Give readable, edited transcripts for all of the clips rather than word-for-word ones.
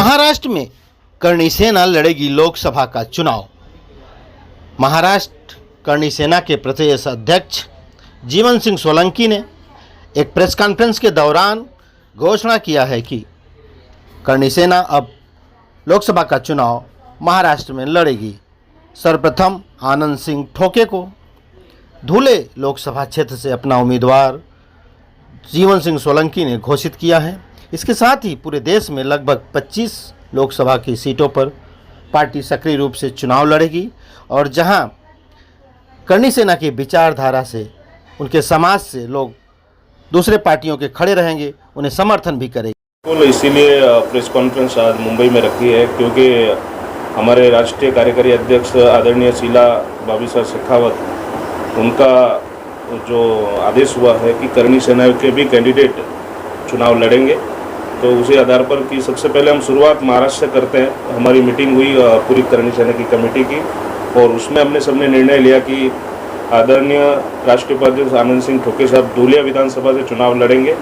महाराष्ट्र में करणी सेना लड़ेगी लोकसभा का चुनाव। महाराष्ट्र करणी सेना के प्रदेश अध्यक्ष जीवन सिंह सोलंकी ने एक प्रेस कॉन्फ्रेंस के दौरान घोषणा किया है कि करणी सेना अब लोकसभा का चुनाव महाराष्ट्र में लड़ेगी। सर्वप्रथम आनंद सिंह ठोके को धुले लोकसभा क्षेत्र से अपना उम्मीदवार जीवन सिंह सोलंकी ने घोषित किया है। इसके साथ ही पूरे देश में लगभग 25 लोकसभा की सीटों पर पार्टी सक्रिय रूप से चुनाव लड़ेगी और जहां करणी सेना की विचारधारा से, उनके समाज से लोग दूसरे पार्टियों के खड़े रहेंगे, उन्हें समर्थन भी करेंगे। इसीलिए प्रेस कॉन्फ्रेंस आज मुंबई में रखी है क्योंकि हमारे राष्ट्रीय कार्यकारी अध्यक्ष आदरणीय शीला भाभी शेखावत, उनका जो आदेश हुआ है कि करणी सेना के भी कैंडिडेट चुनाव लड़ेंगे, तो उसी आधार पर कि सबसे पहले हम शुरुआत महाराष्ट्र से करते हैं। हमारी मीटिंग हुई पूरी करणी सेना की कमेटी की और उसमें हमने सबने निर्णय लिया कि आदरणीय राष्ट्रीय उपाध्यक्ष आनंद सिंह ठोके साहब धुलिया विधानसभा से चुनाव लड़ेंगे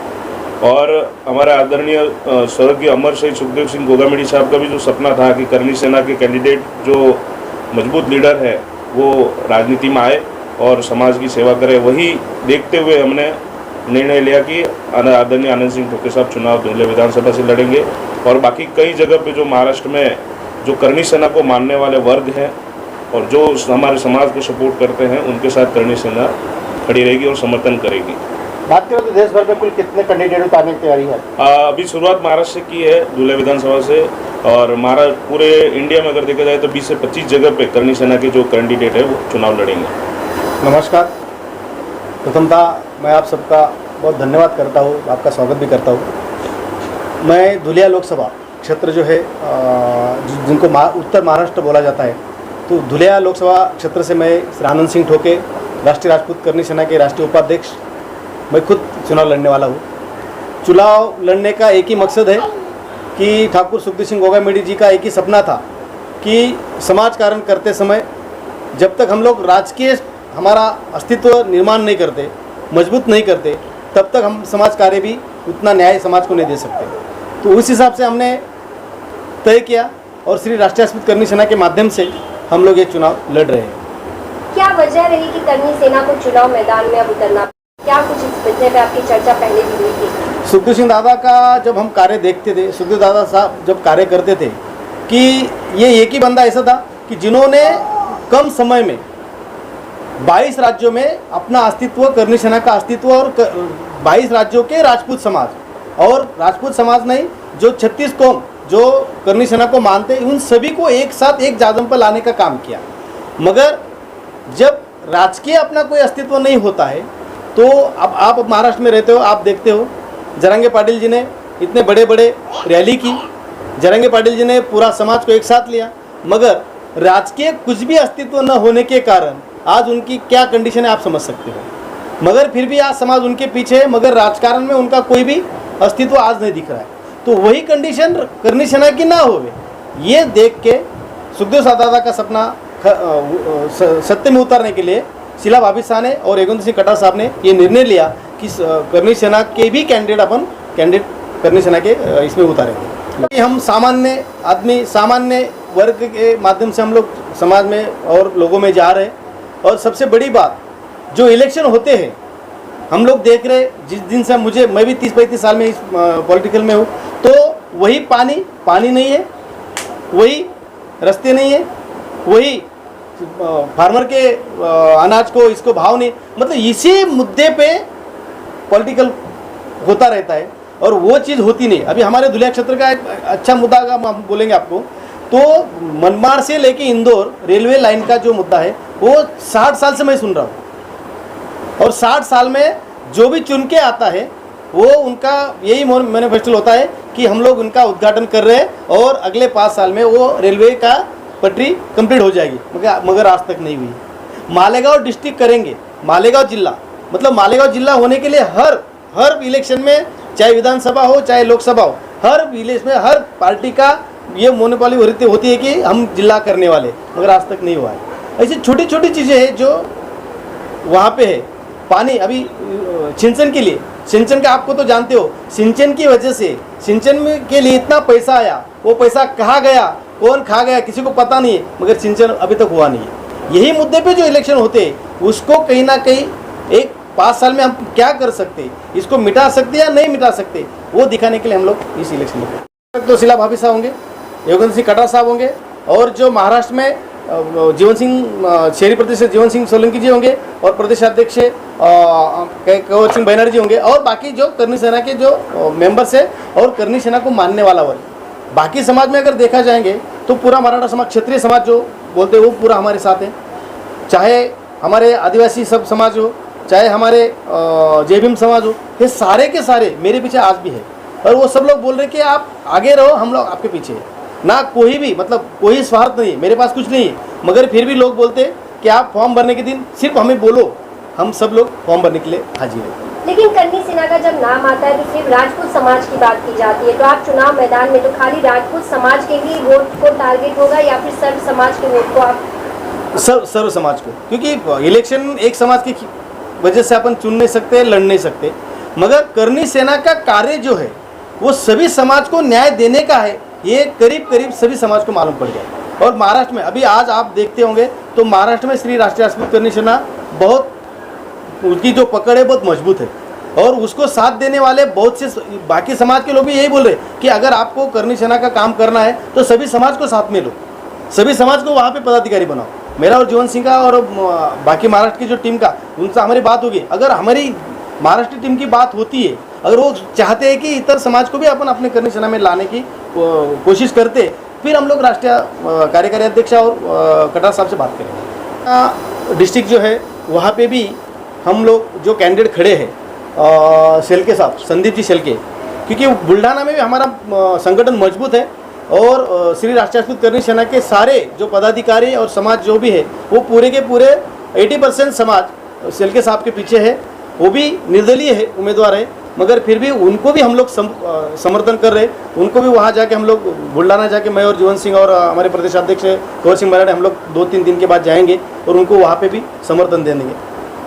और हमारे आदरणीय स्वर्गीय अमर शहीद सुखदेव सिंह गोगामेडी साहब का भी जो सपना था कि करणी सेना के कैंडिडेट जो मजबूत लीडर है वो राजनीति में आए और समाज की सेवा करे, वही देखते हुए हमने निर्णय लिया कि आदरणीय आनंद सिंह ठोके साहब चुनाव धुले विधानसभा से लड़ेंगे। और बाकी कई जगह पे जो महाराष्ट्र में जो करणी सेना को मानने वाले वर्ग हैं और जो हमारे समाज को सपोर्ट करते हैं, उनके साथ करणी सेना खड़ी रहेगी और समर्थन करेगी। बात करें तो देश भर में कुल कितने कैंडिडेट उतारने की तैयारी है? अभी शुरुआत महाराष्ट्र से की है धुले विधानसभा से, और महाराष्ट्र पूरे इंडिया में अगर देखा जाए तो 20 से 25 जगह पे करणी सेना के जो कैंडिडेट है वो चुनाव लड़ेंगे। नमस्कार, प्रथमतः मैं आप सबका बहुत धन्यवाद करता हूँ, आपका स्वागत भी करता हूँ। मैं धुलिया लोकसभा क्षेत्र जो है जिनको उत्तर महाराष्ट्र बोला जाता है, तो धुलिया लोकसभा क्षेत्र से मैं श्री आनंद सिंह ठोके, राष्ट्रीय राजपूत करणी सेना के राष्ट्रीय उपाध्यक्ष, मैं खुद चुनाव लड़ने वाला हूँ। चुनाव लड़ने का एक ही मकसद है कि ठाकुर सुखदेव सिंह गोगामेडी जी का एक ही सपना था कि समाज कार्य करते समय जब तक हम लोग राजकीय हमारा अस्तित्व निर्माण नहीं करते, मजबूत नहीं करते, तब तक हम समाज कार्य भी उतना न्याय समाज को नहीं दे सकते। तो उस हिसाब से हमने तय किया और श्री राष्ट्रीय राजपूत करणी सेना के माध्यम से हम लोग ये चुनाव लड़ रहे हैं। क्या वजह रही कि करणी सेना को चुनाव मैदान में अब उतरना? क्या कुछ इस वजह पे आपकी चर्चा पहले भी हुई थी? सुखदेव सिंह दादा का जब हम कार्य देखते थे, सुखदेव दादा साहब जब कार्य करते थे कि ये एक ही बंदा ऐसा था कि जिन्होंने कम समय में 22 राज्यों में अपना अस्तित्व, करणी सेना का अस्तित्व और 22 राज्यों के राजपूत समाज और राजपूत समाज नहीं, जो 36 कौम जो करणी सेना को मानते हैं, उन सभी को एक साथ एक जादम पर लाने का काम किया। मगर जब राजकीय अपना कोई अस्तित्व नहीं होता है तो अब आप महाराष्ट्र में रहते हो, आप देखते हो जरंगे पाटिल जी ने इतने बड़े बड़े रैली की, जरंगे पाटिल जी ने पूरा समाज को एक साथ लिया, मगर राजकीय कुछ भी अस्तित्व न होने के कारण आज उनकी क्या कंडीशन है आप समझ सकते हो। मगर फिर भी आज समाज उनके पीछे है, मगर राजकारण में उनका कोई भी अस्तित्व आज नहीं दिख रहा है। तो वही कंडीशन करणी सेना की ना होवे, ये देख के सुखदेव दादा का सपना सत्य में उतारने के लिए शीला भाभी साहब ने और योगेंद्र सिंह कटार साहब ने ये निर्णय लिया कि करणी सेना के भी कैंडिडेट करणी सेना के इसमें उतारेंगे। हम सामान्य आदमी, सामान्य वर्ग के माध्यम से हम लोग समाज में और लोगों में जा रहे हैं। और सबसे बड़ी बात, जो इलेक्शन होते हैं हम लोग देख रहे, जिस दिन से मैं भी 30-35 साल में इस पॉलिटिकल में हूँ, तो वही पानी नहीं है, वही रास्ते नहीं है, वही फार्मर के अनाज को इसको भाव नहीं, मतलब इसी मुद्दे पे पॉलिटिकल होता रहता है और वो चीज़ होती नहीं। अभी हमारे धुलिया क्षेत्र का एक अच्छा मुद्दा हम बोलेंगे आपको, तो मनमाड़ से लेके इंदौर रेलवे लाइन का जो मुद्दा है वो 60 साल से मैं सुन रहा हूँ और 60 साल में जो भी चुन के आता है वो उनका यही मैनिफेस्टो होता है कि हम लोग उनका उद्घाटन कर रहे हैं और अगले 5 साल में वो रेलवे का पटरी कंप्लीट हो जाएगी, मगर आज तक नहीं हुई। मालेगांव डिस्ट्रिक्ट करेंगे, मालेगांव जिला, मतलब मालेगांव जिला होने के लिए हर इलेक्शन में, चाहे विधानसभा हो चाहे लोकसभा हो, हर विलेज में हर पार्टी का ये मोनोपोली होती है कि हम जिला करने वाले, मगर आज तक नहीं हुआ है। ऐसी छोटी छोटी चीज़ें हैं जो वहाँ पे है। पानी, अभी सिंचन के लिए सिंचन का आपको तो जानते हो, सिंचन की वजह से सिंचन में के लिए इतना पैसा आया, वो पैसा कहाँ गया, कौन खा गया, किसी को पता नहीं है, मगर सिंचन अभी तक हुआ नहीं है। यही मुद्दे पे जो इलेक्शन होते हैं उसको कहीं ना कहीं एक 5 साल में हम क्या कर सकते हैं, इसको मिटा सकते या नहीं मिटा सकते, वो दिखाने के लिए हम लोग इस इलेक्शन में तो शीला भाभी साहब होंगे, योगेंद्र सिंह कटार साहब होंगे, और जो महाराष्ट्र में जीवन सिंह शहरी प्रदेश से जीवन सिंह सोलंकी जी होंगे, और प्रदेश अध्यक्ष कंवर सिंह बैनर्जी होंगे, और बाकी जो करनी सेना के जो मेंबर्स है और करनी सेना को मानने वाला वर्ग। बाकी समाज में अगर देखा जाएंगे तो पूरा मराठा समाज, क्षत्रिय समाज जो बोलते हैं वो पूरा हमारे साथ है, चाहे हमारे आदिवासी सब समाज हो, चाहे हमारे जय भीम समाज हो, ये सारे के सारे मेरे पीछे आज भी है। और वो सब लोग बोल रहे कि आप आगे रहो, हम लोग आपके पीछे हैं। ना कोई भी मतलब कोई स्वार्थ नहीं है, मेरे पास कुछ नहीं है, मगर फिर भी लोग बोलते हैं कि आप फॉर्म भरने के दिन सिर्फ हमें बोलो, हम सब लोग फॉर्म भरने के लिए हाजिर हैं। लेकिन करनी सेना का जब नाम आता है तो सिर्फ राजपूत समाज की बात की जाती है, तो आप चुनाव मैदान में तो खाली राजपूत समाज के ही वोट को टारगेट होगा या फिर सर्व समाज के वोट को आप? सर्व समाज को, क्योंकि इलेक्शन एक समाज की वजह से अपन चुन नहीं सकते, लड़ नहीं सकते, मगर करनी सेना का कार्य जो है वो सभी समाज को न्याय देने का है, ये करीब करीब सभी समाज को मालूम पड़ गया। और महाराष्ट्र में अभी आज आप देखते होंगे तो महाराष्ट्र में श्री राष्ट्रीय राजपूत करनी सेना बहुत, उसकी जो पकड़ है बहुत मजबूत है, और उसको साथ देने वाले बहुत से बाकी समाज के लोग भी यही बोल रहे कि अगर आपको करनी सेना का काम करना है तो सभी समाज को साथ में लो, सभी समाज को वहाँ पे पदाधिकारी बनाओ। मेरा और जीवन सिंह का और बाकी महाराष्ट्र की जो टीम का उनसे हमारी बात होगी, अगर हमारी महाराष्ट्र टीम की बात होती है, अगर वो चाहते हैं कि इतर समाज को भी अपन अपने करनी सेना में लाने की कोशिश करते, फिर हम लोग राष्ट्रीय कार्यकारी अध्यक्ष और कटार साहब से बात करेंगे। डिस्ट्रिक्ट जो है वहाँ पे भी हम लोग जो कैंडिडेट खड़े हैं शेलके साहब, संदीप जी शेलके, क्योंकि बुल्ढाना में भी हमारा संगठन मजबूत है, और श्री राष्ट्रीय राजपूत करनी सेना के सारे जो पदाधिकारी और समाज जो भी है वो पूरे के पूरे 80% समाज शेलके साहब के पीछे है। वो भी निर्दलीय है, उम्मीदवार है, मगर फिर भी उनको भी हम लोग समर्थन कर रहे, उनको भी वहाँ जाके हम लोग बुल्ढाना जाके मैं और जीवन सिंह और हमारे प्रदेश अध्यक्ष कंवर सिंह बैनर्जी हम लोग 2-3 दिन के बाद जाएंगे और उनको वहाँ पे भी समर्थन देंगे।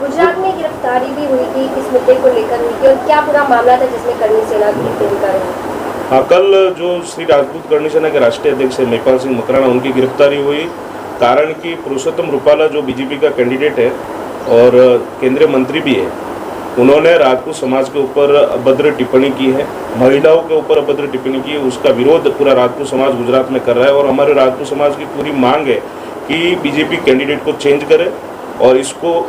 गुजरात में गिरफ्तारी भी हुई थी, इस मुद्दे को लेकर हुई थी, और क्या पूरा मामला था जिसमें करनी सेना की गिरफ्तारी हुई? हाँ, कल जो श्री राजपूत करनी सेना के राष्ट्रीय अध्यक्ष है महिपाल सिंह मकराना, उनकी गिरफ्तारी हुई। कारण कि पुरुषोत्तम रूपाला जो बीजेपी का कैंडिडेट है और केंद्रीय मंत्री भी है, उन्होंने राजपूत समाज के ऊपर अभद्र टिप्पणी की है, महिलाओं के ऊपर अभद्र टिप्पणी की है। उसका विरोध पूरा राजपूत समाज गुजरात में कर रहा है, और हमारे राजपूत समाज की पूरी मांग है कि बीजेपी कैंडिडेट को चेंज करे और इसको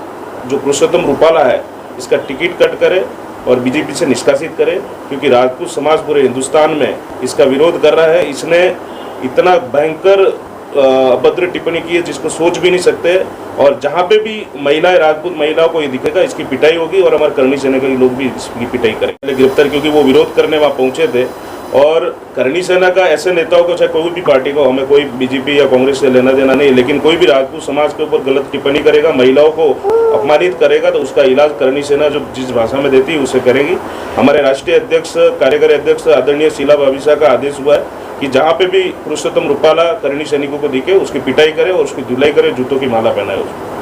जो पुरुषोत्तम रूपाला है इसका टिकट कट करे और बीजेपी से निष्कासित करे, क्योंकि राजपूत समाज पूरे हिंदुस्तान में इसका विरोध कर रहा है। इसने इतना भयंकर अभद्र टिप्पणी की है जिसको सोच भी नहीं सकते, और जहाँ पे भी महिलाएं, राजपूत महिलाओं को ये दिखेगा इसकी पिटाई होगी, और हमारे करनी सेना के लोग भी इसकी पिटाई करेंगे। गिरफ्तार क्योंकि वो विरोध करने वहाँ पहुंचे थे, और करनी सेना का ऐसे नेताओं को, चाहे कोई भी पार्टी को, हमें कोई बीजेपी या कांग्रेस से लेना देना नहीं, लेकिन कोई भी राजपूत समाज के ऊपर गलत टिप्पणी करेगा, महिलाओं को अपमानित करेगा, तो उसका इलाज करनी सेना जो जिस भाषा में देती है उसे करेगी। हमारे राष्ट्रीय अध्यक्ष, कार्यकारी अध्यक्ष आदरणीय शीला भाभी का आदेश हुआ है कि जहाँ पे भी पुरुषोत्तम रूपाला करनी सैनिकों को दिखे उसकी पिटाई करे और उसकी धुलाई करे, जूतों की माला पहनाए उसको।